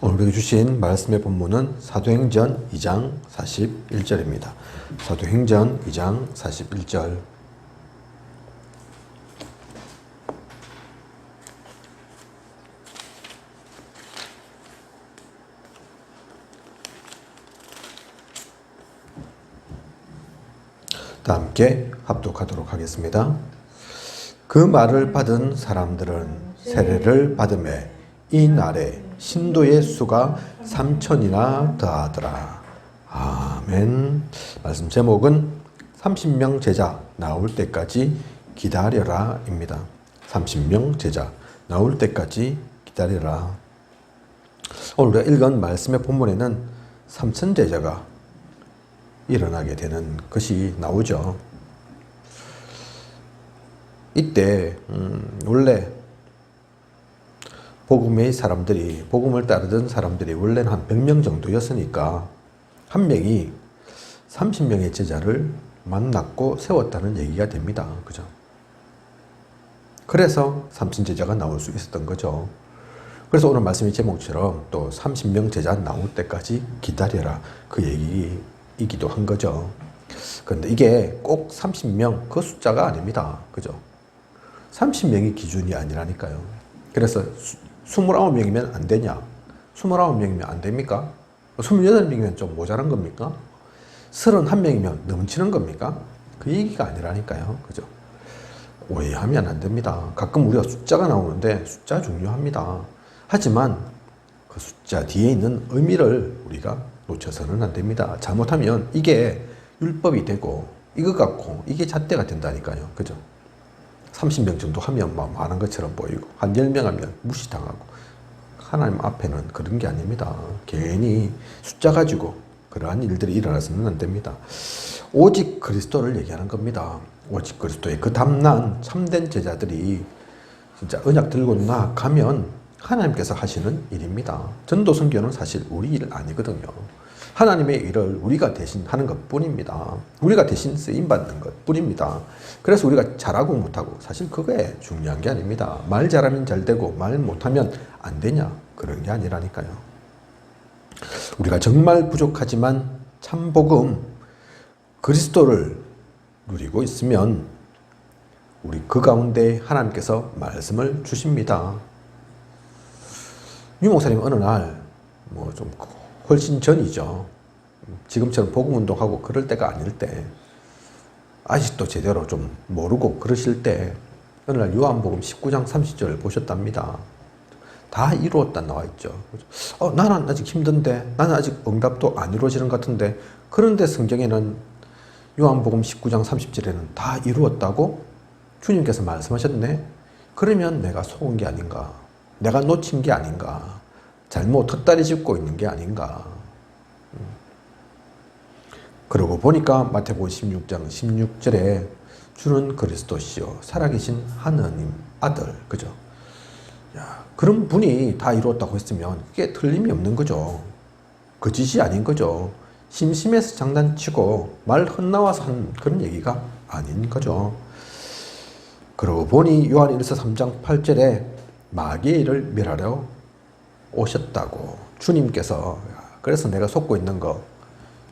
오늘 우리에게 주신 말씀의 본문은 사도행전 2장 41절입니다. 사도행전 2장 41절. 다 함께 합독하도록 하겠습니다. 그 말을 받은 사람들은 세례를 받음에 이 날에 신도의 수가 3,000이나 더하더라. 아멘. 말씀 제목은 30명 제자 나올 때까지 기다려라 입니다. 30명 제자 나올 때까지 기다려라. 오늘 우리가 읽은 말씀의 본문에는 3,000 제자가 일어나게 되는 것이 나오죠. 이때 원래 복음을 따르던 사람들이 원래는 한 100명 정도였으니까 한 명이 30명의 제자를 만났고 세웠다는 얘기가 됩니다. 그죠? 그래서 30 제자가 나올 수 있었던 거죠. 그래서 오늘 말씀의 제목처럼 또 30명 제자 나올 때까지 기다려라, 그 얘기이기도 한 거죠. 그런데 이게 꼭 30명 그 숫자가 아닙니다. 그죠? 30명이 기준이 아니라니까요. 그래서 29명이면 안 되냐? 29명이면 안 됩니까? 28명이면 좀 모자란 겁니까? 31명이면 넘치는 겁니까? 그 얘기가 아니라니까요. 그죠? 오해하면 안 됩니다. 가끔 우리가 숫자가 나오는데 숫자 중요합니다. 하지만 그 숫자 뒤에 있는 의미를 우리가 놓쳐서는 안 됩니다. 잘못하면 이게 율법이 되고 이거 갖고 이게 잣대가 된다니까요. 그죠? 30명 정도 하면 막 많은 것처럼 보이고 한 10명 하면 무시당하고, 하나님 앞에는 그런 게 아닙니다. 괜히 숫자 가지고 그러한 일들이 일어나서는 안 됩니다. 오직 그리스도를 얘기하는 겁니다. 오직 그리스도의 그 담난 참된 제자들이 진짜 언약 들고 나가면 하나님께서 하시는 일입니다. 전도 선교는 사실 우리 일 아니거든요. 하나님의 일을 우리가 대신 하는 것 뿐입니다. 우리가 대신 쓰임받는 것 뿐입니다. 그래서 우리가 잘하고 못하고 사실 그게 중요한 게 아닙니다. 말 잘하면 잘 되고 말 못하면 안 되냐, 그런 게 아니라니까요. 우리가 정말 부족하지만 참 복음 그리스도를 누리고 있으면 우리 그 가운데 하나님께서 말씀을 주십니다. 유 목사님 어느 날 좀 훨씬 전이죠. 지금처럼 복음운동하고 그럴 때가 아닐 때, 아직도 제대로 좀 모르고 그러실 때 어느 날 요한복음 19장 30절을 보셨답니다. 다 이루었다 나와 있죠. 나는 아직 힘든데, 나는 아직 응답도 안 이루어지는 것 같은데, 그런데 성경에는 요한복음 19장 30절에는 다 이루었다고 주님께서 말씀하셨네. 그러면 내가 속은 게 아닌가, 내가 놓친 게 아닌가, 잘못 헛다리 짚고 있는 게 아닌가. 그러고 보니까 마태복음 16장 16절에 주는 그리스도시요 살아계신 하느님 아들, 그죠? 야, 그런 분이 다 이루었다고 했으면 그게 틀림이 없는 거죠. 거짓이 아닌 거죠. 심심해서 장난치고 말 헛나와서 한 그런 얘기가 아닌 거죠. 그러고 보니 요한 1서 3장 8절에 마귀의 일을 멸하려 오셨다고 주님께서, 그래서 내가 속고 있는 거,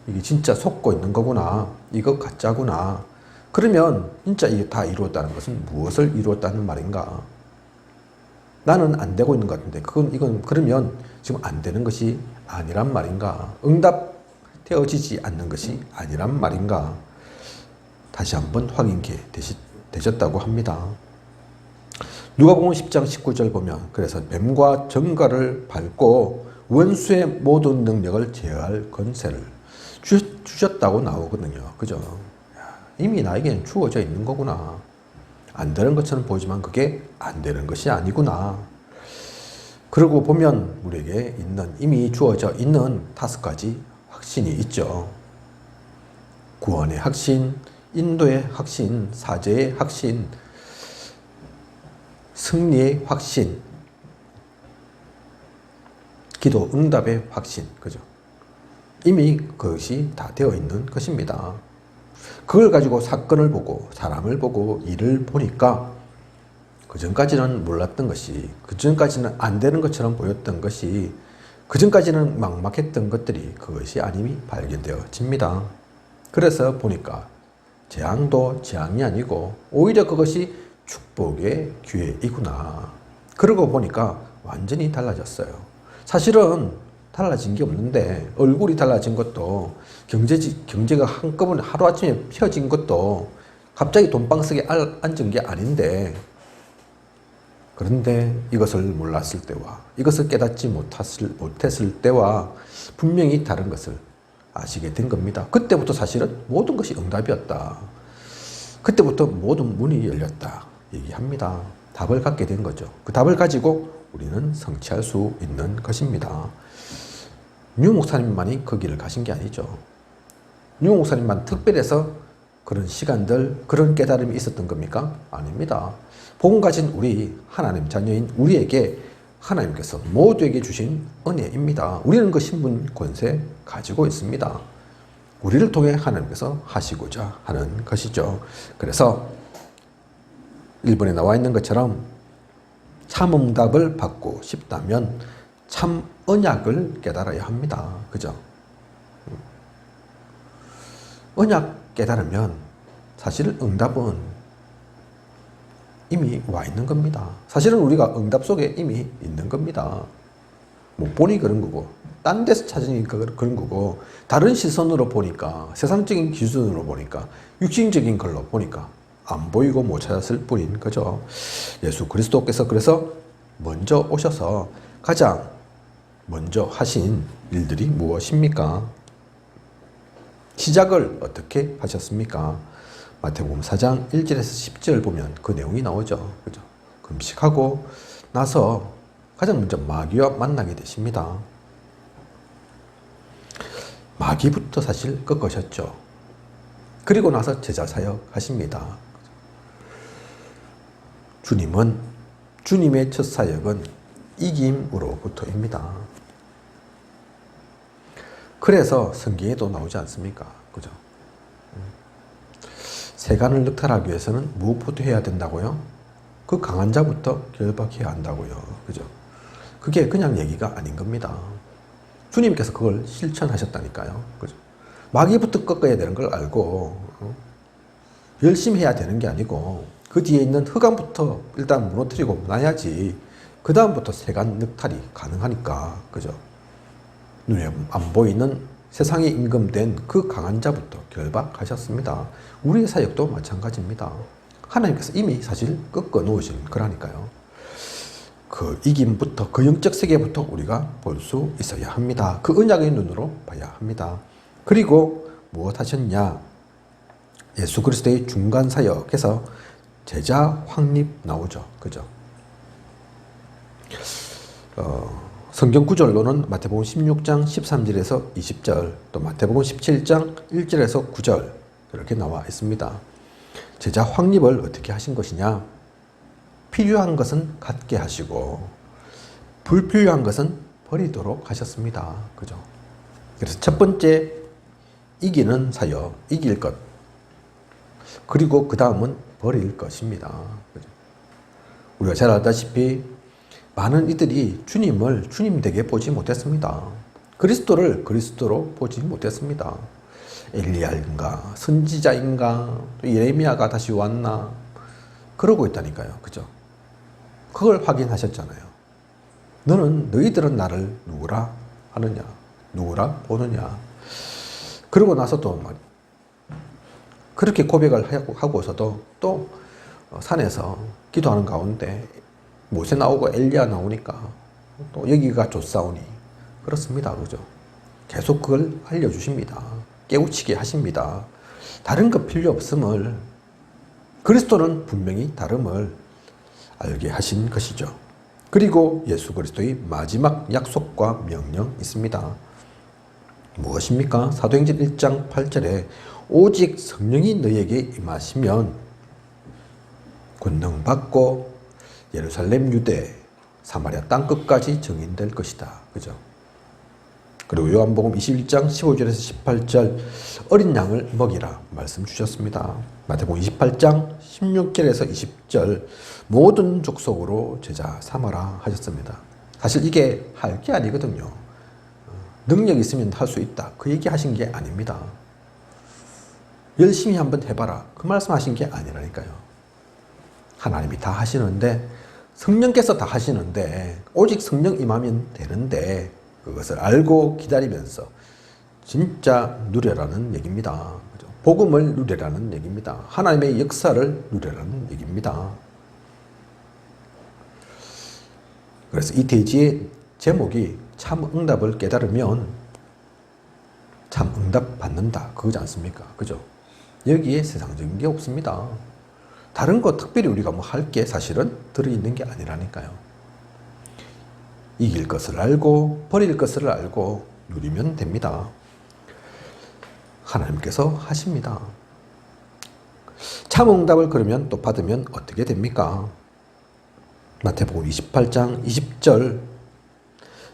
이게 진짜 속고 있는 거구나, 이거 가짜구나. 그러면 진짜 이게 다 이루었다는 것은 무엇을 이루었다는 말인가? 나는 안 되고 있는 것 같은데 이건 그러면 지금 안 되는 것이 아니란 말인가? 응답되어지지 않는 것이 아니란 말인가? 다시 한번 확인케 되셨다고 합니다. 누가복음 10장 19절 보면, 그래서 뱀과 정갈을 밟고 원수의 모든 능력을 제어할 권세를 주셨다고 나오거든요. 그죠? 이미 나에게는 주어져 있는 거구나. 안 되는 것처럼 보이지만 그게 안 되는 것이 아니구나. 그러고 보면 우리에게 이미 주어져 있는 5가지 확신이 있죠. 구원의 확신, 인도의 확신, 사죄의 확신, 승리의 확신, 기도 응답의 확신, 그죠? 이미 그것이 다 되어 있는 것입니다. 그걸 가지고 사건을 보고 사람을 보고 일을 보니까 그 전까지는 몰랐던 것이, 그 전까지는 안 되는 것처럼 보였던 것이 그전까지는 막막했던 것들이 그것이 아님이 발견되어집니다. 그래서 보니까 재앙도 재앙이 아니고 오히려 그것이 축복의 기회이구나. 그러고 보니까 완전히 달라졌어요. 사실은 달라진 게 없는데 얼굴이 달라진 것도 경제가 한꺼번에 하루아침에 펴진 것도 갑자기 돈방석에 앉은 게 아닌데, 그런데 이것을 몰랐을 때와 이것을 깨닫지 못했을 때와 분명히 다른 것을 아시게 된 겁니다. 그때부터 사실은 모든 것이 응답이었다. 그때부터 모든 문이 열렸다 얘기합니다. 답을 갖게 된 거죠. 그 답을 가지고 우리는 성취할 수 있는 것입니다. 유 목사님만이 그 길을 가신 게 아니죠. 유 목사님만 특별해서 그런 시간들, 그런 깨달음이 있었던 겁니까? 아닙니다. 복음 가진 우리 하나님 자녀인 우리에게 하나님께서 모두에게 주신 은혜입니다. 우리는 그 신분 권세 가지고 있습니다. 우리를 통해 하나님께서 하시고자 하는 것이죠. 그래서 1번에 나와 있는 것처럼 참 응답을 받고 싶다면 참 언약을 깨달아야 합니다. 그죠? 언약 깨달으면 사실 응답은 이미 와 있는 겁니다. 사실은 우리가 응답 속에 이미 있는 겁니다. 못 보니 그런 거고, 딴 데서 찾으니까 그런 거고, 다른 시선으로 보니까, 세상적인 기준으로 보니까, 육신적인 걸로 보니까 안 보이고 못 찾았을 뿐인 거죠. 예수 그리스도께서 그래서 먼저 오셔서 가장 먼저 하신 일들이 무엇입니까? 시작을 어떻게 하셨습니까? 마태복음 4장 1절에서 10절 보면 그 내용이 나오죠. 그죠? 금식하고 나서 가장 먼저 마귀와 만나게 되십니다. 마귀부터 사실 꺾으셨죠. 그리고 나서 제자 사역 하십니다. 주님의 첫 사역은 이김으로부터입니다. 그래서 성경에도 나오지 않습니까? 그죠? 세간을 늑탈하기 위해서는 무엇부터 해야 된다고요? 그 강한 자부터 결박해야 한다고요. 그죠? 그게 그냥 얘기가 아닌 겁니다. 주님께서 그걸 실천하셨다니까요. 그죠? 마귀부터 꺾어야 되는 걸 알고 열심히 해야 되는 게 아니고 그 뒤에 있는 흑암부터 일단 무너뜨리고 나야지 그 다음부터 세간 늑탈이 가능하니까. 그죠? 눈에 안 보이는 세상에 임금된 그 강한 자부터 결박하셨습니다. 우리의 사역도 마찬가지입니다. 하나님께서 이미 사실 꺾어 놓으신 거라니까요. 그 이김부터, 그 영적 세계부터 우리가 볼 수 있어야 합니다. 그 언약의 눈으로 봐야 합니다. 그리고 무엇 하셨냐? 예수 그리스도의 중간 사역에서 제자 확립 나오죠. 그죠? 성경 구절로는 마태복음 16장 13절에서 20절, 또 마태복음 17장 1절에서 9절 이렇게 나와 있습니다. 제자 확립을 어떻게 하신 것이냐? 필요한 것은 갖게 하시고 불필요한 것은 버리도록 하셨습니다. 그죠? 그래서 첫 번째 이기는 사역, 이길 것. 그리고 그 다음은 버릴 것입니다. 그죠? 우리가 잘 알다시피 많은 이들이 주님을 주님 되게 보지 못했습니다. 그리스도를 그리스도로 보지 못했습니다. 엘리야인가, 선지자인가, 또 예레미야가 다시 왔나, 그러고 있다니까요. 그죠? 그걸 확인하셨잖아요. 너희들은 나를 누구라 하느냐, 누구라 보느냐. 그러고 나서도 막 그렇게 고백을 하고서도 또 산에서 기도하는 가운데 모세 나오고 엘리야 나오니까 또 여기가 좋사오니 그렇습니다. 그죠? 계속 그걸 알려주십니다. 깨우치게 하십니다. 다른 것 필요 없음을, 그리스도는 분명히 다름을 알게 하신 것이죠. 그리고 예수 그리스도의 마지막 약속과 명령 있습니다. 무엇입니까? 사도행전 1장 8절에 오직 성령이 너희에게 임하시면 권능 받고 예루살렘, 유대, 사마리아 땅 끝까지 증인될 것이다. 그죠? 그리고 요한복음 21장 15절에서 18절 어린 양을 먹이라 말씀 주셨습니다. 마태복음 28장 16절에서 20절 모든 족속으로 제자 삼아라 하셨습니다. 사실 이게 할 게 아니거든요. 능력 있으면 할 수 있다. 그 얘기 하신 게 아닙니다. 열심히 한번 해봐라. 그 말씀 하신 게 아니라니까요. 하나님이 다 하시는데, 성령께서 다 하시는데, 오직 성령 임하면 되는데, 그것을 알고 기다리면서 진짜 누려라는 얘기입니다. 복음을 누려라는 얘기입니다. 하나님의 역사를 누려라는 얘기입니다. 그래서 이 대지의 제목이 참 응답을 깨달으면 참 응답 받는다. 그거지 않습니까? 그죠? 여기에 세상적인 게 없습니다. 다른 거 특별히 우리가 뭐 할 게 사실은 들어있는 게 아니라니까요. 이길 것을 알고 버릴 것을 알고 누리면 됩니다. 하나님께서 하십니다. 참 응답을 그러면 또 받으면 어떻게 됩니까? 마태복음 28장 20절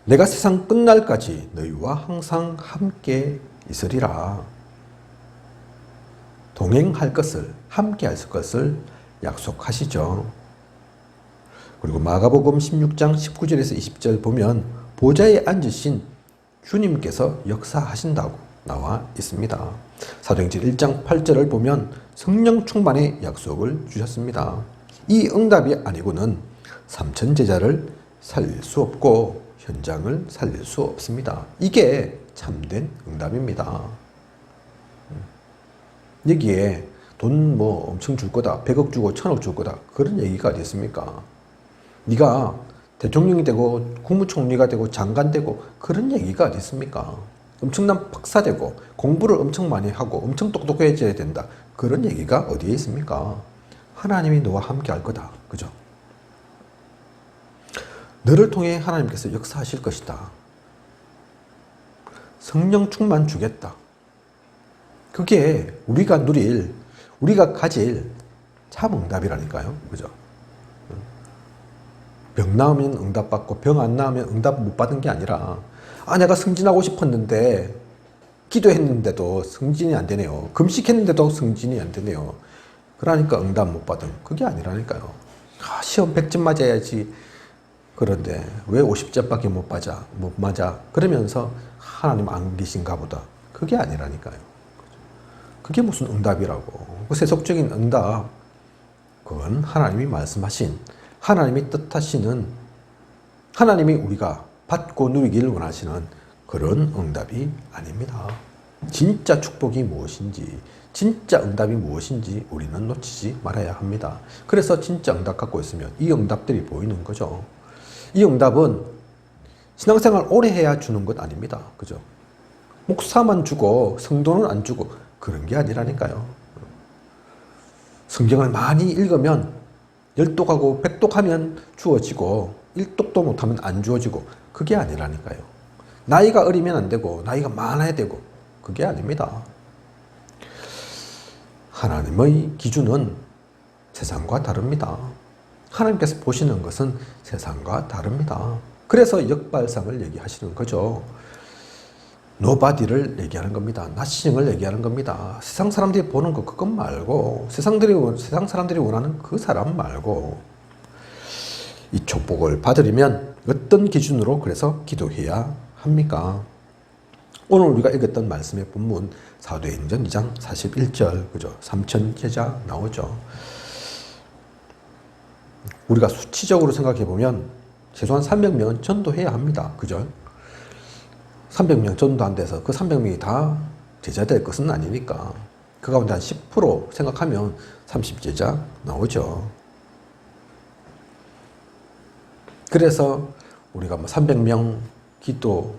내가 세상 끝날까지 너희와 항상 함께 있으리라. 동행할 것을, 함께 할 것을 약속하시죠. 그리고 마가복음 16장 19절에서 20절 보면 보좌에 앉으신 주님께서 역사하신다고 나와 있습니다. 사도행전 1장 8절을 보면 성령 충만의 약속을 주셨습니다. 이 응답이 아니고는 3천 제자를 살릴 수 없고 현장을 살릴 수 없습니다. 이게 참된 응답입니다. 여기에 돈 뭐 엄청 줄 거다, 100억 주고 1000억 줄 거다, 그런 얘기가 어디 있습니까? 네가 대통령이 되고 국무총리가 되고 장관 되고 그런 얘기가 어디 있습니까? 엄청난 박사 되고 공부를 엄청 많이 하고 엄청 똑똑해져야 된다, 그런 얘기가 어디에 있습니까? 하나님이 너와 함께 할 거다. 그죠? 너를 통해 하나님께서 역사하실 것이다. 성령 충만 주겠다. 그게 우리가 누릴, 우리가 가질 참 응답이라니까요. 그죠? 병 나으면 응답받고 병 안 나으면 응답 못 받은 게 아니라, 아, 내가 승진하고 싶었는데 기도했는데도 승진이 안 되네요. 금식했는데도 승진이 안 되네요. 그러니까 응답 못 받은, 그게 아니라니까요. 아, 시험 100점 맞아야지. 그런데 왜 50점밖에 못 맞아? 그러면서 하나님 안 계신가 보다. 그게 아니라니까요. 그게 무슨 응답이라고. 그 세속적인 응답, 그건 하나님이 말씀하신, 하나님이 뜻하시는, 하나님이 우리가 받고 누리기를 원하시는 그런 응답이 아닙니다. 진짜 축복이 무엇인지, 진짜 응답이 무엇인지 우리는 놓치지 말아야 합니다. 그래서 진짜 응답 갖고 있으면 이 응답들이 보이는 거죠. 이 응답은 신앙생활 오래 해야 주는 것 아닙니다. 그죠? 목사만 주고 성도는 안 주고 그런 게 아니라니까요. 성경을 많이 읽으면 10독하고 100독하면 주어지고 1독도 못하면 안 주어지고, 그게 아니라니까요. 나이가 어리면 안 되고 나이가 많아야 되고, 그게 아닙니다. 하나님의 기준은 세상과 다릅니다. 하나님께서 보시는 것은 세상과 다릅니다. 그래서 역발상을 얘기하시는 거죠. nobody를 얘기하는 겁니다. nothing을 얘기하는 겁니다. 세상 사람들이 보는 거 그것 말고, 세상 사람들이 원하는 그 사람 말고, 이 축복을 받으려면 어떤 기준으로 그래서 기도해야 합니까? 오늘 우리가 읽었던 말씀의 본문 사도행전 2장 41절, 그죠? 3천 제자 나오죠. 우리가 수치적으로 생각해 보면 최소한 300명은 전도해야 합니다. 그죠? 300명 전도 안 돼서 그 300명이 다 제자 될 것은 아니니까 그 가운데 한 10% 생각하면 30제자 나오죠. 그래서 우리가 뭐 300명 기도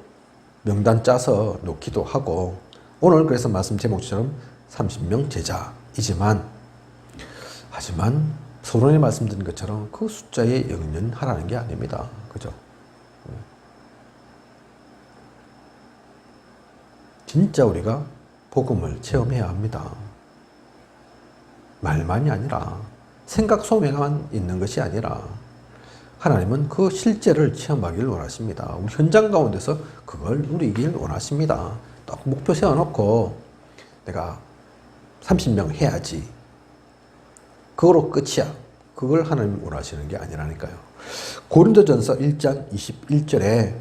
명단 짜서 놓기도 하고, 오늘 그래서 말씀 제목처럼 30명 제자이지만, 하지만 서론에 말씀드린 것처럼 그 숫자에 연연하라는 게 아닙니다. 그죠? 진짜 우리가 복음을 체험해야 합니다. 말만이 아니라, 생각 속에만 있는 것이 아니라 하나님은 그 실제를 체험하기를 원하십니다. 우리 현장 가운데서 그걸 누리길 원하십니다. 딱 목표 세워놓고 내가 30명 해야지, 그거로 끝이야. 그걸 하나님 원하시는 게 아니라니까요. 고린도전서 1장 21절에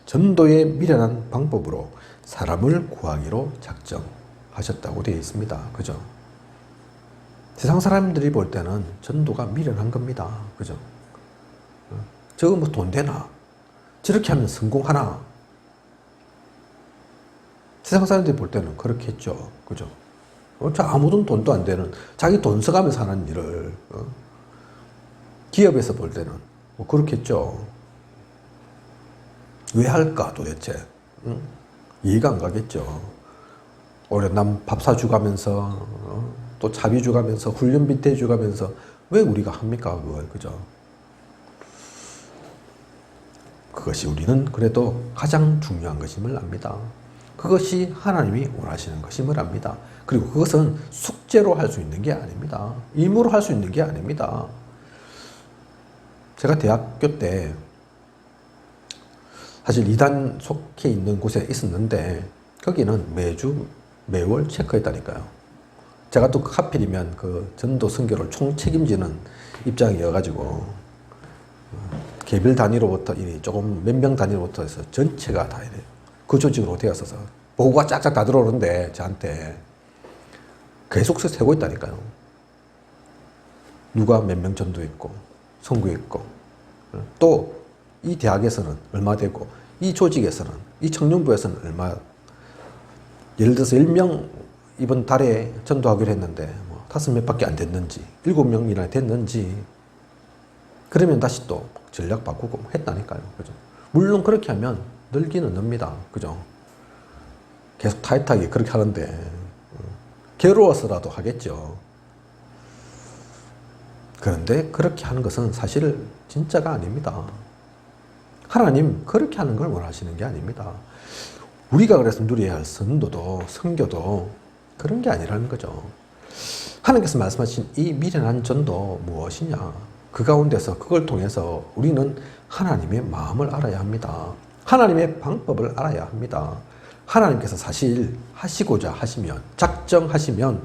전도의 미련한 방법으로 사람을 구하기로 작정하셨다고 되어 있습니다. 그죠? 세상 사람들이 볼 때는 전도가 미련한 겁니다. 그죠? 저거 뭐 돈 되나? 저렇게 하면 성공하나? 세상 사람들이 볼 때는 그렇겠죠. 그죠? 아무도 돈도 안 되는, 자기 돈 써가면서 하는 일을, 기업에서 볼 때는 뭐 그렇겠죠. 왜 할까 도대체? 이해가 안 가겠죠. 올해 남 밥 사주가면서, 또 차비 주가면서, 훈련비 대주가면서, 왜 우리가 합니까, 그걸? 그죠? 그것이 우리는 그래도 가장 중요한 것임을 압니다. 그것이 하나님이 원하시는 것임을 압니다. 그리고 그것은 숙제로 할 수 있는 게 아닙니다. 의무로 할 수 있는 게 아닙니다. 제가 대학교 때 사실 이단 속해 있는 곳에 있었는데 거기는 매월 체크했다니까요. 제가 또 하필이면 그 전도 선교를 총책임지는 입장이어가지고 개별 단위로부터 조금 몇 명 단위로부터 해서 전체가 다 이래 그 조직으로 되었어서 보고가 짝짝 다 들어오는데 저한테 계속 세고 있다니까요. 누가 몇 명 전도했고 선교했고 또 이 대학에서는 얼마 되고 이 조직에서는 이 청년부에서는 얼마, 예를 들어서 10명 이번 달에 전도하기로 했는데 뭐 5몇 밖에 안 됐는지 7명이나 됐는지 그러면 다시 또 전략 바꾸고 했다니까요. 그죠? 물론 그렇게 하면 늘기는 늡니다. 그죠? 계속 타이트하게 그렇게 하는데 괴로워서라도 하겠죠. 그런데 그렇게 하는 것은 사실 진짜가 아닙니다. 하나님 그렇게 하는 걸 원하시는 게 아닙니다. 우리가 그래서 누려야 할 선도도 선교도 그런 게 아니라는 거죠. 하나님께서 말씀하신 이 미련한 전도 무엇이냐? 그 가운데서 그걸 통해서 우리는 하나님의 마음을 알아야 합니다. 하나님의 방법을 알아야 합니다. 하나님께서 사실 하시고자 하시면, 작정하시면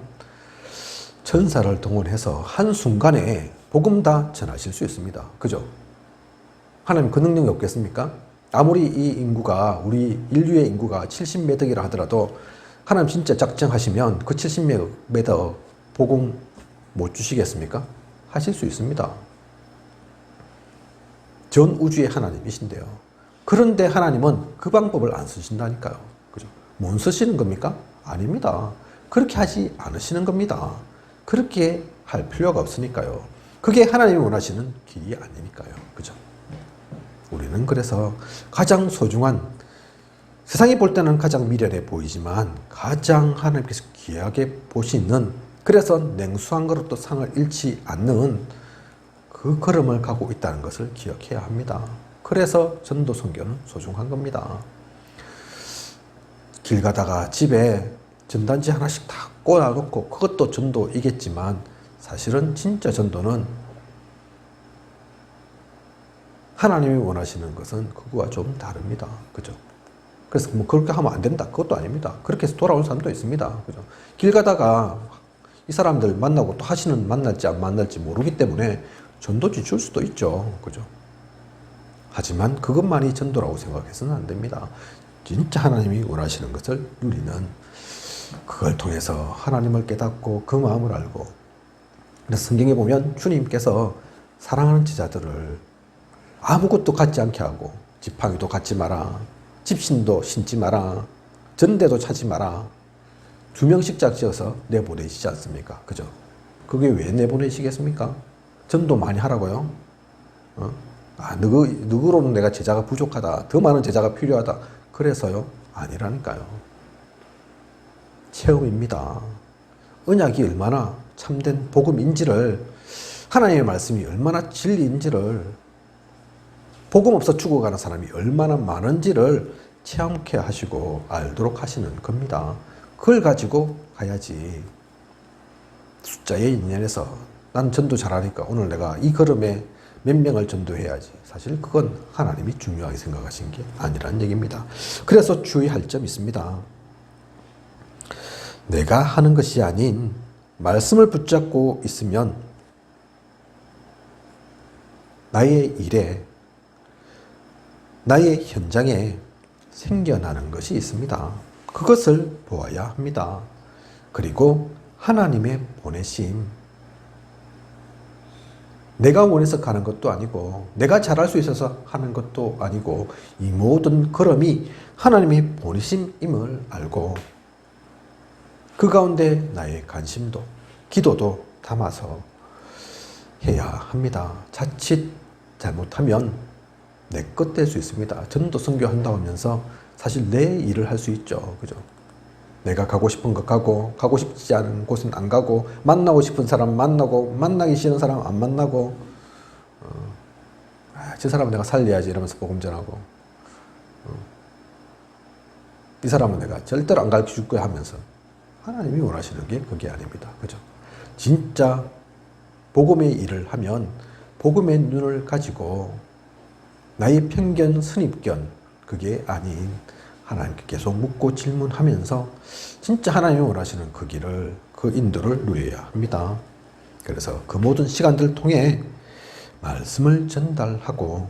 전사를 동원해서 한순간에 복음 다 전하실 수 있습니다. 그죠? 하나님 그 능력이 없겠습니까? 아무리 이 인구가, 우리 인류의 인구가 70몇 억이라 하더라도 하나님 진짜 작정하시면 그 70몇 억 복음 못 주시겠습니까? 하실 수 있습니다. 전 우주의 하나님이신데요. 그런데 하나님은 그 방법을 안 쓰신다니까요. 그죠? 못 쓰시는 겁니까? 아닙니다. 그렇게 하지 않으시는 겁니다. 그렇게 할 필요가 없으니까요. 그게 하나님이 원하시는 길이 아니니까요. 그죠? 우리는 그래서 가장 소중한, 세상이 볼 때는 가장 미련해 보이지만 가장 하나님께서 귀하게 보시는, 그래서 냉수한 그릇도 상을 잃지 않는 그 걸음을 가고 있다는 것을 기억해야 합니다. 그래서 전도 선교는 소중한 겁니다. 길 가다가 집에 전단지 하나씩 다 꽂아놓고 그것도 전도이겠지만 사실은 진짜 전도는 하나님이 원하시는 것은 그거와 좀 다릅니다. 그죠? 그래서 뭐 그렇게 하면 안 된다. 그것도 아닙니다. 그렇게 해서 돌아온 사람도 있습니다. 그죠? 길 가다가 이 사람들 만나고 또 하시는 만날지 안 만날지 모르기 때문에 전도지 줄 수도 있죠. 그죠? 하지만 그것만이 전도라고 생각해서는 안 됩니다. 진짜 하나님이 원하시는 것을 누리는, 그걸 통해서 하나님을 깨닫고 그 마음을 알고, 그래서 성경에 보면 주님께서 사랑하는 제자들을 아무것도 갖지 않게 하고, 지팡이도 갖지 마라, 집신도 신지 마라, 전대도 차지 마라, 2명씩 짝지어서 내보내시지 않습니까? 그죠? 그게 왜 내보내시겠습니까? 전도 많이 하라고요? 누구로는 내가 제자가 부족하다, 더 많은 제자가 필요하다, 그래서요? 아니라니까요. 체험입니다. 언약이 얼마나 참된 복음인지를, 하나님의 말씀이 얼마나 진리인지를, 복음 없어 죽어가는 사람이 얼마나 많은지를 체험케 하시고 알도록 하시는 겁니다. 그걸 가지고 가야지. 숫자의 인연에서 난 전도 잘하니까 오늘 내가 이 걸음에 몇 명을 전도해야지. 사실 그건 하나님이 중요하게 생각하신 게 아니라는 얘기입니다. 그래서 주의할 점이 있습니다. 내가 하는 것이 아닌 말씀을 붙잡고 있으면 나의 일에, 나의 현장에 생겨나는 것이 있습니다. 그것을 보아야 합니다. 그리고 하나님의 보내심, 내가 원해서 가는 것도 아니고 내가 잘할 수 있어서 하는 것도 아니고 이 모든 걸음이 하나님의 보내심임을 알고 그 가운데 나의 관심도 기도도 담아서 해야 합니다. 자칫 잘못하면 내 것 될 수 있습니다. 전도 선교한다고 하면서 사실 내 일을 할 수 있죠. 그죠? 내가 가고 싶은 것 가고, 가고 싶지 않은 곳은 안 가고, 만나고 싶은 사람 만나고, 만나기 싫은 사람 안 만나고, 저 사람은 내가 살려야지 이러면서 복음 전하고, 이 사람은 내가 절대로 안 가르쳐 줄 거야 하면서 하나님이 원하시는 게 그게 아닙니다. 그죠? 진짜 복음의 일을 하면 복음의 눈을 가지고 나의 편견, 선입견, 그게 아닌 하나님께 계속 묻고 질문하면서 진짜 하나님이 원하시는 그 길을, 그 인도를 누려야 합니다. 그래서 그 모든 시간들을 통해 말씀을 전달하고,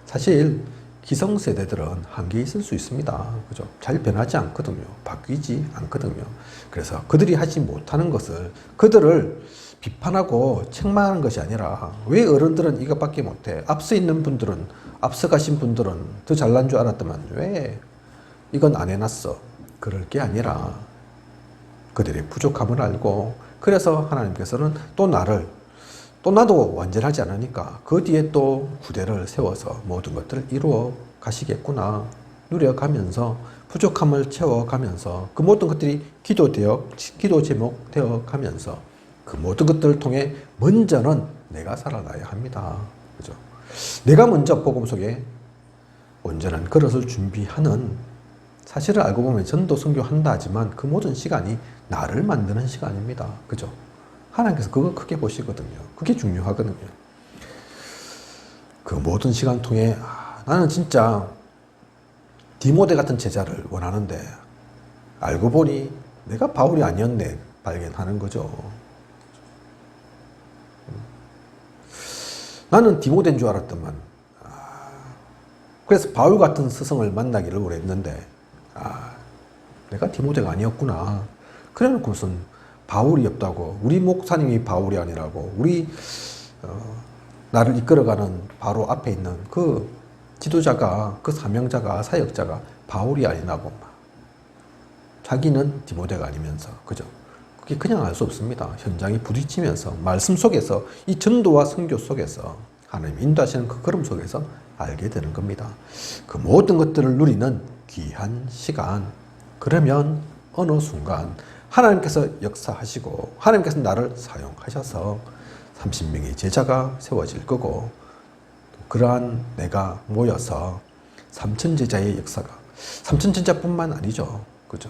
사실 기성세대들은 한계 있을 수 있습니다. 그죠? 잘 변하지 않거든요. 바뀌지 않거든요. 그래서 그들이 하지 못하는 것을, 그들을 비판하고 책망하는 것이 아니라 왜 어른들은 이것밖에 못해? 앞서 있는 분들은, 앞서 가신 분들은 더 잘난 줄 알았더만 왜 이건 안 해놨어? 그럴 게 아니라 그들의 부족함을 알고, 그래서 하나님께서는 또 나도 완전하지 않으니까 그 뒤에 또 구대를 세워서 모든 것들을 이루어 가시겠구나 누려가면서 부족함을 채워가면서 그 모든 것들이 기도 제목 되어 가면서 그 모든 것들을 통해 먼저는 내가 살아나야 합니다. 그죠? 내가 먼저 복음 속에 온전한 그릇을 준비하는, 사실을 알고 보면 전도 선교한다 하지만 그 모든 시간이 나를 만드는 시간입니다. 그죠? 하나님께서 그거 크게 보시거든요. 그게 중요하거든요. 그 모든 시간 통해 나는 진짜 디모데 같은 제자를 원하는데 알고 보니 내가 바울이 아니었네 발견하는 거죠. 나는 디모데인 줄 알았더만 그래서 바울 같은 스승을 만나기를 원했는데 내가 디모데가 아니었구나. 그래 놓고선 바울이 없다고, 우리 목사님이 바울이 아니라고, 나를 이끌어가는 바로 앞에 있는 그 지도자가, 그 사명자가, 사역자가 바울이 아니라고 자기는 디모데가 아니면서, 그죠? 그게 그냥 알 수 없습니다. 현장이 부딪히면서 말씀 속에서, 이 전도와 선교 속에서 하나님 인도하시는 그 걸음 속에서 알게 되는 겁니다. 그 모든 것들을 누리는 귀한 시간, 그러면 어느 순간 하나님께서 역사하시고 하나님께서 나를 사용하셔서 30명의 제자가 세워질 거고, 그러한 내가 모여서 3천 제자의 역사가, 3천 제자뿐만 아니죠. 그죠?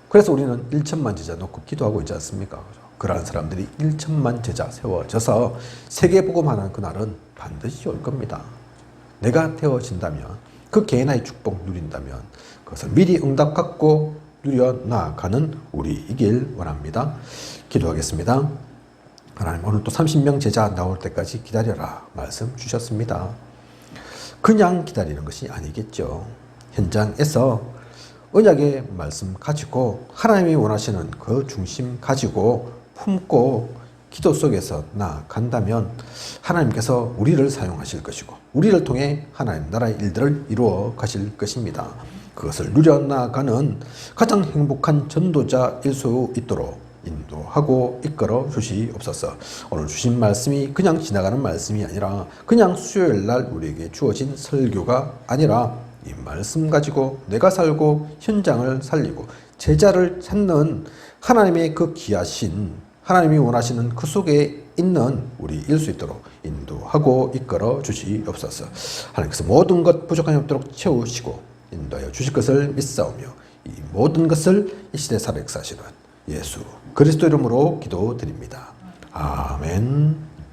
그래서 우리는 1천만 제자 놓고 기도하고 있지 않습니까? 그죠? 그러한 사람들이 1천만 제자 세워져서 세계 복음하는 그날은 반드시 올 겁니다. 내가 되어진다면, 그 개인의 축복 누린다면 그것을 미리 응답 갖고 누려 나아가는 우리이길 원합니다. 기도하겠습니다. 하나님, 오늘 또 30명 제자 나올 때까지 기다려라 말씀 주셨습니다. 그냥 기다리는 것이 아니겠죠. 현장에서 언약의 말씀 가지고 하나님이 원하시는 그 중심 가지고 품고 기도 속에서 나아간다면 하나님께서 우리를 사용하실 것이고 우리를 통해 하나님 나라의 일들을 이루어 가실 것입니다. 그것을 누려나가는 가장 행복한 전도자일 수 있도록 인도하고 이끌어 주시옵소서. 오늘 주신 말씀이 그냥 지나가는 말씀이 아니라, 그냥 수요일 날 우리에게 주어진 설교가 아니라, 이 말씀 가지고 내가 살고 현장을 살리고 제자를 찾는 하나님의 그 귀하신, 하나님이 원하시는 그 속에 있는 우리일 수 있도록 인도하고 이끌어 주시옵소서. 하나님께서 모든 것 부족함이 없도록 채우시고 인도하여 주실 것을 믿사오며 이 모든 것을 이 시대 살아 역사하시는 예수 그리스도 이름으로 기도드립니다. 아멘.